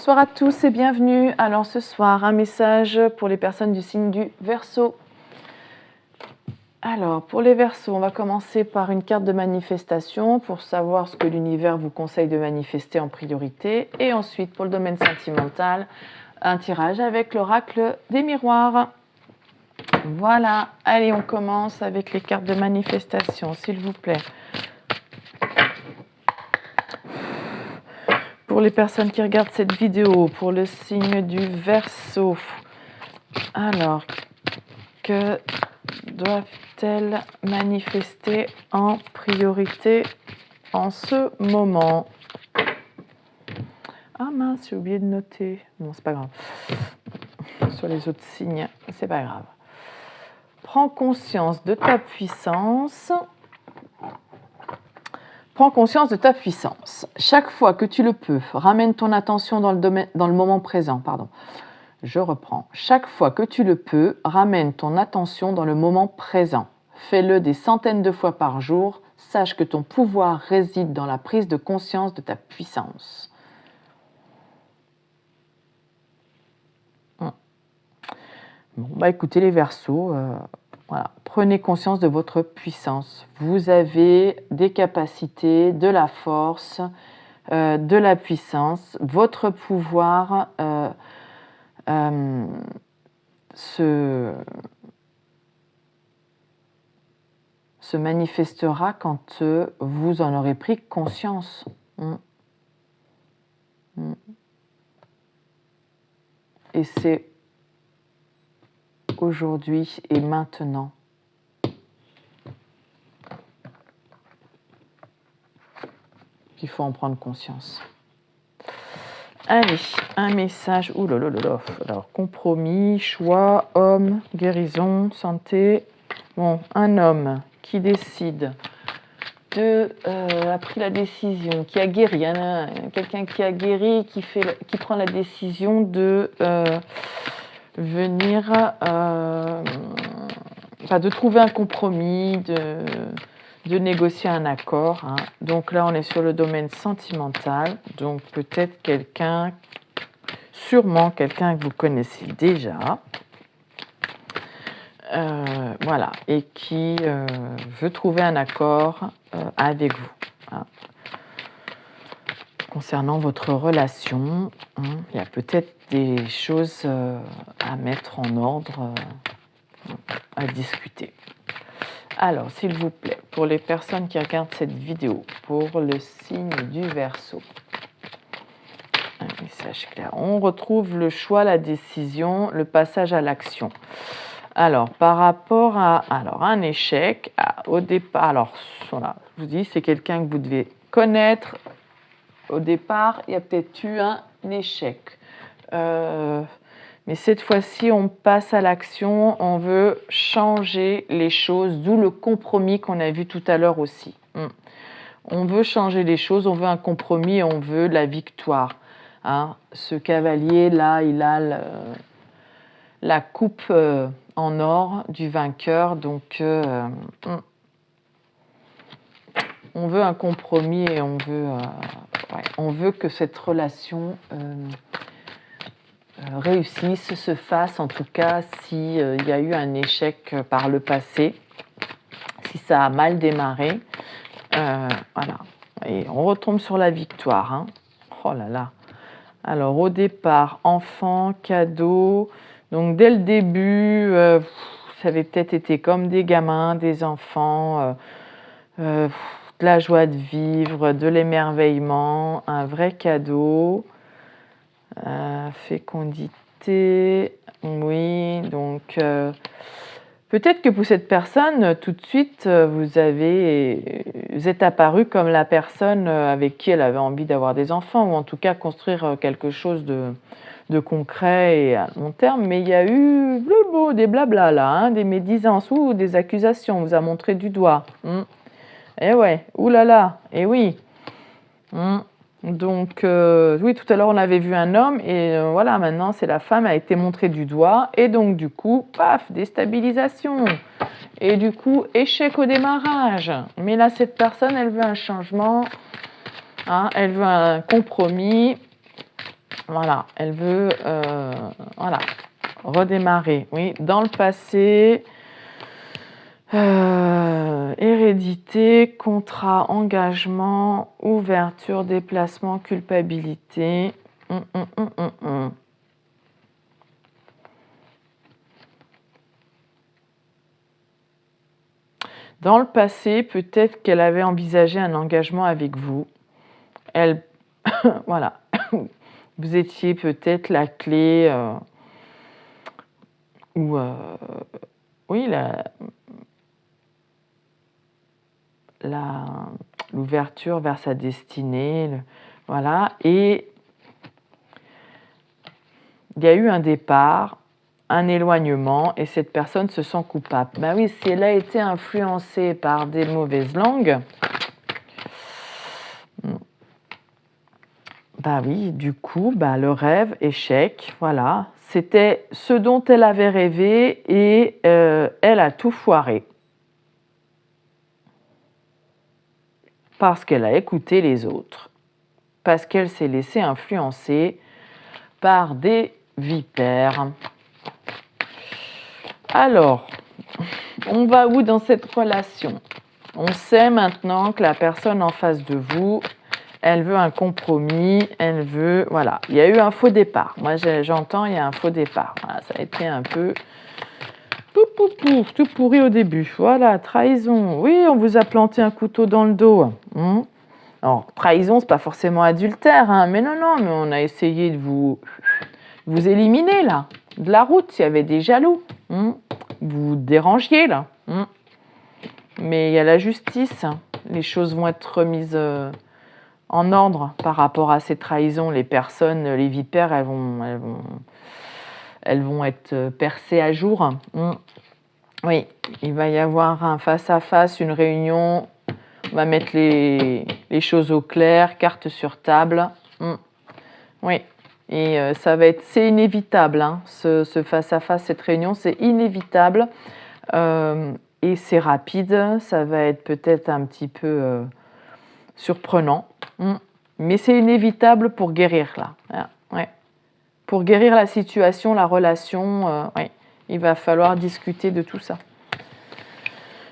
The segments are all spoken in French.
bonsoir à tous et bienvenue. Alors ce soir, un message pour les personnes du signe du Verseau. Alors pour les Verseaux, on va commencer par une carte de manifestation pour savoir ce que l'univers vous conseille de manifester en priorité. Et ensuite, pour le domaine sentimental, un tirage avec l'oracle des miroirs. Voilà, allez, on commence avec les cartes de manifestation, s'il vous plaît. Pour les personnes qui regardent cette vidéo, pour le signe du Verseau, alors, que doivent-elles manifester en priorité en ce moment? Ah mince, j'ai oublié de noter. Non, c'est pas grave. Sur les autres signes, c'est pas grave. Prends conscience de ta puissance. Prends conscience de ta puissance. Chaque fois que tu le peux, ramène ton attention dans le moment présent. Je reprends. Chaque fois que tu le peux, ramène ton attention dans le moment présent. Fais-le des centaines de fois par jour. Sache que ton pouvoir réside dans la prise de conscience de ta puissance. Bon, écoutez les Verseaux, voilà. Prenez conscience de votre puissance. Vous avez des capacités, de la force, de la puissance. Votre pouvoir se manifestera quand vous en aurez pris conscience. Et c'est aujourd'hui et maintenant. Qu'il faut en prendre conscience. Allez, un message. Ouh là là là là. Alors, compromis, choix, homme, guérison, santé. Bon, un homme qui décide a pris la décision, qui a guéri, quelqu'un qui a guéri, qui prend la décision de venir, de trouver un compromis, de négocier un accord. Donc là, on est sur le domaine sentimental. Donc peut-être sûrement quelqu'un que vous connaissez déjà. Voilà, et qui veut trouver un accord avec vous. Concernant votre relation, il y a peut-être des choses à mettre en ordre, à discuter. Alors, s'il vous plaît, pour les personnes qui regardent cette vidéo, pour le signe du Verseau, un message clair. On retrouve le choix, la décision, le passage à l'action. Alors, par rapport à un échec, au départ, alors, voilà, je vous dis, c'est quelqu'un que vous devez connaître. Au départ, il y a peut-être eu un échec. Mais cette fois-ci, on passe à l'action, on veut changer les choses, d'où le compromis qu'on a vu tout à l'heure aussi. On veut changer les choses, on veut un compromis, on veut la victoire. Ce cavalier-là, il a la coupe en or du vainqueur, donc on veut un compromis et on veut que cette relation réussisse, se fasse, en tout cas s'il y a eu un échec par le passé, si ça a mal démarré, voilà. Et on retombe sur la victoire. Oh là là. Alors au départ, enfant, cadeau, donc dès le début, ça avait peut-être été comme des gamins, des enfants, de la joie de vivre, de l'émerveillement, un vrai cadeau. Fécondité, oui, donc peut-être que pour cette personne, tout de suite, vous êtes apparu comme la personne avec qui elle avait envie d'avoir des enfants, ou en tout cas construire quelque chose de concret et à long terme, mais il y a eu des blabla là, des médisances ou des accusations, on vous a montré du doigt. Eh ouais, oulala, et oui. Donc, oui, tout à l'heure, on avait vu un homme et voilà, maintenant, c'est la femme a été montrée du doigt et donc, du coup, paf, déstabilisation. Et du coup, échec au démarrage. Mais là, cette personne, elle veut un changement, elle veut un compromis. Voilà, elle veut voilà, redémarrer. Oui, dans le passé, hérédité, contrat, engagement, ouverture, déplacement, culpabilité. Dans le passé, peut-être qu'elle avait envisagé un engagement avec vous. Elle, voilà, vous étiez peut-être la clé ou oui, l'ouverture vers sa destinée, voilà. Et il y a eu un départ, un éloignement, et cette personne se sent coupable. Ben oui, si elle a été influencée par des mauvaises langues, bah oui, du coup, bah, le rêve, échec, voilà. C'était ce dont elle avait rêvé et elle a tout foiré. Parce qu'elle a écouté les autres. Parce qu'elle s'est laissée influencer par des vipères. Alors, on va où dans cette relation? On sait maintenant que la personne en face de vous, elle veut un compromis, elle veut... Voilà, il y a eu un faux départ. Moi, j'entends, il y a un faux départ. Voilà, ça a été un peu... tout pourri au début. Voilà, trahison. Oui, on vous a planté un couteau dans le dos. Alors, trahison, c'est pas forcément adultère, hein, mais non, mais on a essayé de vous éliminer, là, de la route, s'il y avait des jaloux. Vous dérangiez, là. Mais il y a la justice. Les choses vont être remises en ordre par rapport à ces trahisons. Les personnes, les vipères, elles vont être percées à jour. Oui, il va y avoir un face-à-face, une réunion. On va mettre les choses au clair, carte sur table. Oui, et ça va être, c'est inévitable, hein, ce face-à-face, cette réunion, c'est inévitable. Et c'est rapide, ça va être peut-être un petit peu surprenant. Mais c'est inévitable pour guérir, là. Ouais. Pour guérir la situation, la relation, ouais, il va falloir discuter de tout ça.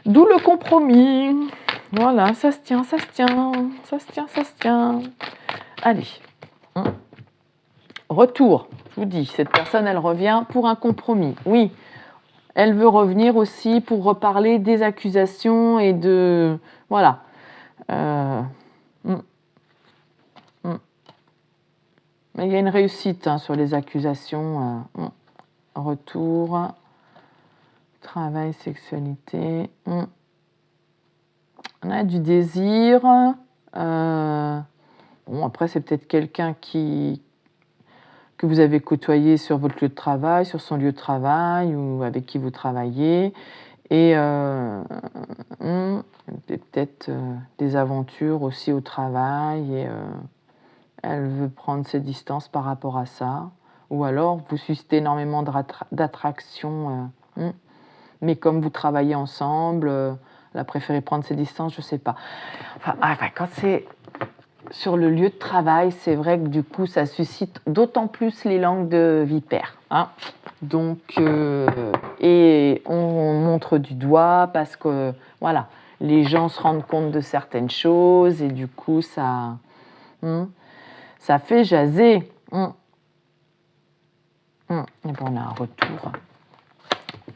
D'où le compromis. Voilà, ça se tient, ça se tient, ça se tient, ça se tient. Allez. Retour, je vous dis, cette personne, elle revient pour un compromis. Oui, elle veut revenir aussi pour reparler des accusations et de... Voilà. Mais il y a une réussite sur les accusations. Retour, travail, sexualité. On a du désir. Bon, après, c'est peut-être quelqu'un que vous avez côtoyé sur votre lieu de travail, sur son lieu de travail ou avec qui vous travaillez. Et peut-être des aventures aussi au travail. Et elle veut prendre ses distances par rapport à ça. Ou alors, vous suscitez énormément d'attraction. Mais comme vous travaillez ensemble, elle a préféré prendre ses distances, je ne sais pas. Enfin, quand c'est sur le lieu de travail, c'est vrai que du coup, ça suscite d'autant plus les langues de vipère. Donc, et on montre du doigt parce que, voilà, les gens se rendent compte de certaines choses et du coup, ça fait jaser. Et bon, on a un retour.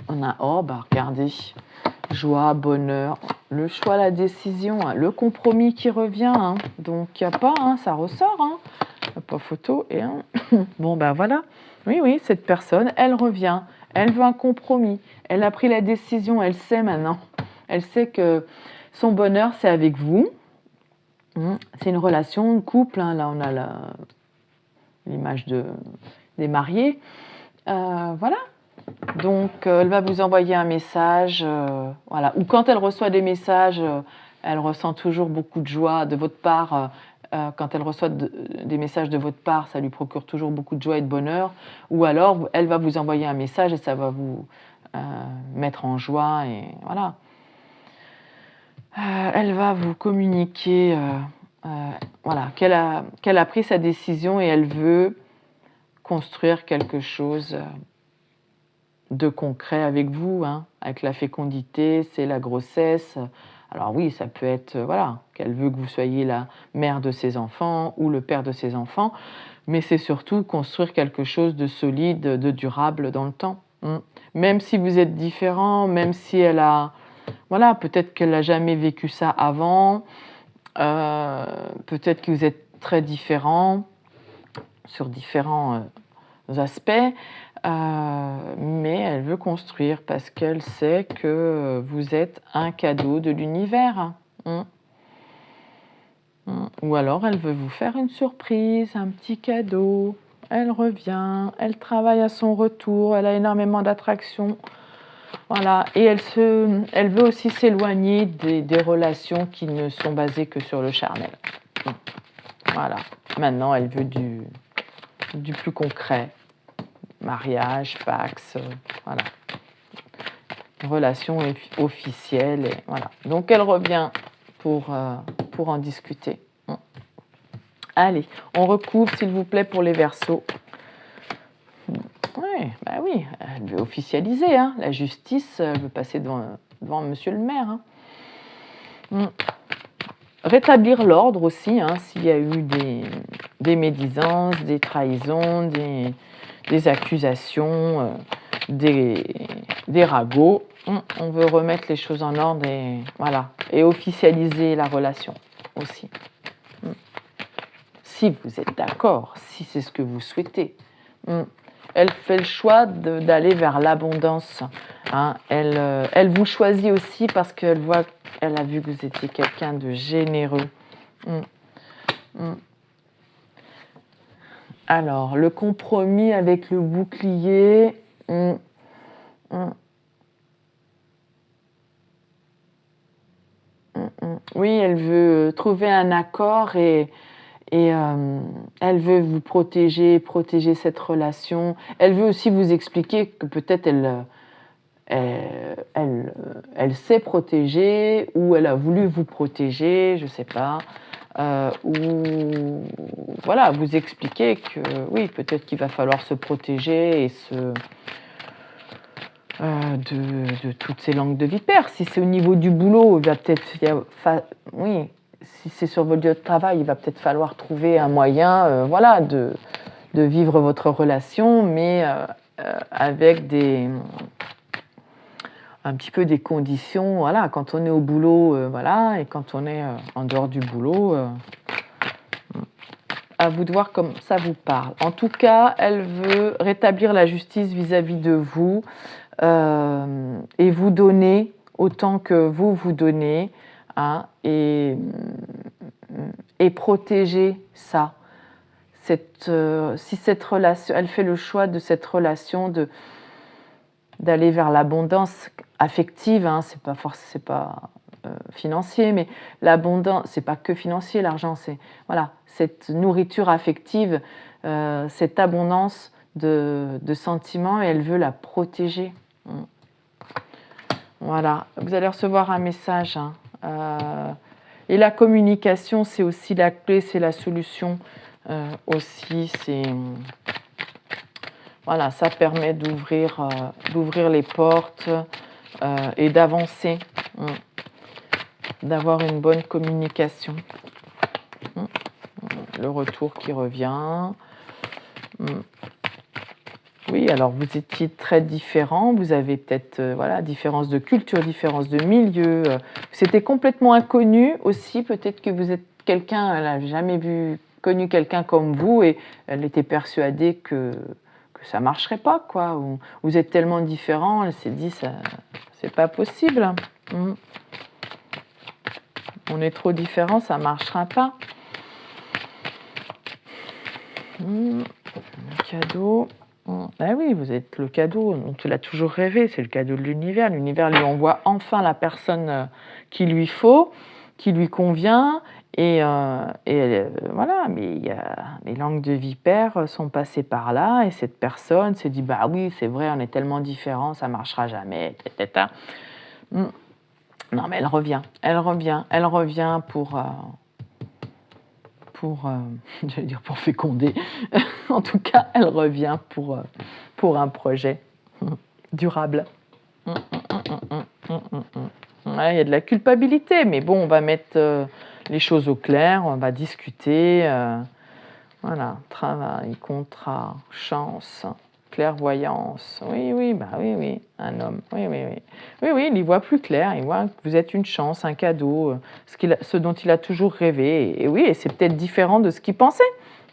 On a, regardez, joie, bonheur, le choix, la décision, le compromis qui revient. Donc, il n'y a pas, ça ressort. Il n'y a pas photo. Et, bon, voilà. Oui, cette personne, elle revient. Elle veut un compromis. Elle a pris la décision. Elle sait maintenant. Elle sait que son bonheur, c'est avec vous. C'est une relation, un couple. Là, on a l'image des mariés. Voilà. Donc, elle va vous envoyer un message. Voilà. Ou quand elle reçoit des messages, elle ressent toujours beaucoup de joie de votre part. Quand elle reçoit des messages de votre part, ça lui procure toujours beaucoup de joie et de bonheur. Ou alors, elle va vous envoyer un message et ça va vous mettre en joie. Et voilà. Elle va vous communiquer voilà, qu'elle a pris sa décision et elle veut construire quelque chose de concret avec vous, hein. Avec la fécondité, c'est la grossesse. Alors oui, ça peut être, voilà, qu'elle veut que vous soyez la mère de ses enfants ou le père de ses enfants, mais c'est surtout construire quelque chose de solide, de durable dans le temps. Même si vous êtes différents, même si elle a, voilà, peut-être qu'elle n'a jamais vécu ça avant, peut-être que vous êtes très différents sur différents aspects, mais elle veut construire parce qu'elle sait que vous êtes un cadeau de l'univers. Ou alors elle veut vous faire une surprise, un petit cadeau. Elle revient, elle travaille à son retour, elle a énormément d'attraction. Voilà, et elle veut aussi s'éloigner des relations qui ne sont basées que sur le charnel. Voilà, maintenant elle veut du plus concret. Mariage, pax, voilà. Relation officielle, et voilà. Donc elle revient pour en discuter. Allez, on recouvre s'il vous plaît pour les Verseaux. Oui, elle veut officialiser, hein. La justice veut passer devant monsieur le maire. Rétablir l'ordre aussi, hein, s'il y a eu des médisances, des trahisons, des accusations, des ragots. On veut remettre les choses en ordre et, voilà, et officialiser la relation aussi. Si vous êtes d'accord, si c'est ce que vous souhaitez. Elle fait le choix d'aller vers l'abondance. Hein. Elle vous choisit aussi parce qu'elle a vu que vous étiez quelqu'un de généreux. Alors, le compromis avec le bouclier. Oui, elle veut trouver un accord et elle veut vous protéger cette relation. Elle veut aussi vous expliquer que peut-être elle sait protéger ou elle a voulu vous protéger, je ne sais pas. Ou voilà, vous expliquer que oui, peut-être qu'il va falloir se protéger et de toutes ces langues de vipère. Si c'est au niveau du boulot, il va peut-être, oui, si c'est sur votre lieu de travail, il va peut-être falloir trouver un moyen, voilà, de vivre votre relation, mais avec un petit peu des conditions, voilà, quand on est au boulot, voilà, et quand on est en dehors du boulot, à vous de voir comme ça vous parle. En tout cas, elle veut rétablir la justice vis-à-vis de vous et vous donner autant que vous donnez, hein, et protéger ça. Si cette relation, elle fait le choix de cette relation d'aller vers l'abondance affective, hein, c'est pas financier, mais l'abondance, c'est pas que financier, l'argent, c'est voilà, cette nourriture affective, cette abondance de sentiments, et elle veut la protéger. Voilà, vous allez recevoir un message. Hein. Et la communication, c'est aussi la clé, c'est la solution aussi. Voilà, ça permet d'ouvrir les portes et d'avancer, d'avoir une bonne communication. Le retour qui revient. Oui, alors vous étiez très différents, vous avez peut-être voilà, différence de culture, différence de milieu. C'était complètement inconnu aussi, peut-être que vous êtes quelqu'un, elle n'a jamais connu quelqu'un comme vous et elle était persuadée que ça ne marcherait pas, quoi. Ou vous êtes tellement différents, elle s'est dit, ça, c'est pas possible. On est trop différents, ça ne marchera pas. Un cadeau. Ben oui, vous êtes le cadeau dont il a toujours rêvé, c'est le cadeau de l'univers. L'univers lui envoie enfin la personne qu'il lui faut, qui lui convient. Et voilà, mais les langues de vipère sont passées par là et cette personne s'est dit, bah oui, c'est vrai, on est tellement différents, ça ne marchera jamais, etc. Non, mais elle revient pour pour, j'allais dire pour féconder. En tout cas, elle revient pour un projet durable. Ouais, il y a de la culpabilité, mais bon, on va mettre les choses au clair, on va discuter. Voilà, travail, contrat, chance, clairvoyance. Oui, oui, bah oui, oui, un homme. Oui, oui, oui. Oui, oui, il y voit plus clair, il voit que vous êtes une chance, un cadeau, ce dont il a toujours rêvé. Et oui, et c'est peut-être différent de ce qu'il pensait.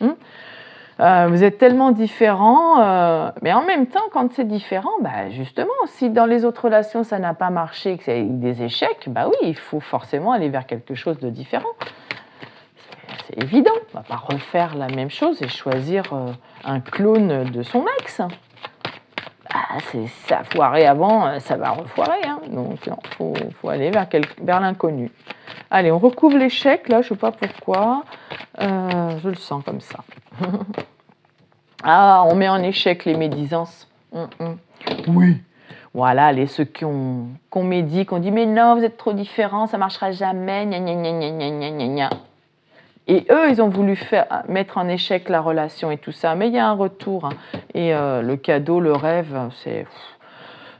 Vous êtes tellement différents, mais en même temps, quand c'est différent, bah justement, si dans les autres relations ça n'a pas marché, que c'est des échecs, bah oui, il faut forcément aller vers quelque chose de différent. C'est évident, on ne va pas refaire la même chose et choisir un clone de son ex. Ah, ça a foiré avant, ça va refoirer. Hein. Donc, il faut aller vers l'inconnu. Allez, on recouvre l'échec, là, je ne sais pas pourquoi. Je le sens comme ça. Ah, on met en échec les médisances. Oui. Voilà, ceux qu'on médit, qu'on dit « Mais non, vous êtes trop différents, ça ne marchera jamais, gna gna gna gna gna gna gna ». Et eux, ils ont voulu mettre en échec la relation et tout ça. Mais il y a un retour. Hein. Et le cadeau, le rêve, c'est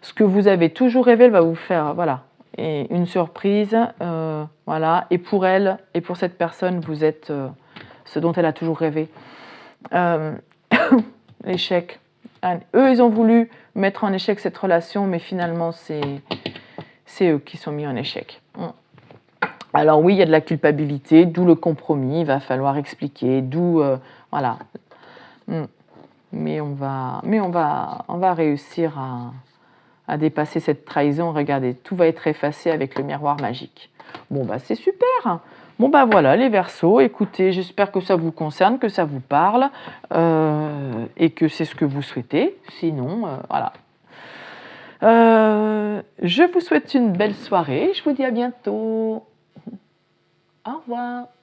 ce que vous avez toujours rêvé, elle va vous faire, voilà, et une surprise. Voilà. Et pour elle, et pour cette personne, vous êtes ce dont elle a toujours rêvé. L'échec. Eux, ils ont voulu mettre en échec cette relation, mais finalement, c'est eux qui sont mis en échec. Alors oui, il y a de la culpabilité, d'où le compromis, il va falloir expliquer, d'où voilà. Mais on va réussir à dépasser cette trahison. Regardez, tout va être effacé avec le miroir magique. Bon bah c'est super. Bon bah voilà les Verseaux, écoutez, j'espère que ça vous concerne, que ça vous parle et que c'est ce que vous souhaitez. Sinon, voilà. Je vous souhaite une belle soirée. Je vous dis à bientôt. Au revoir.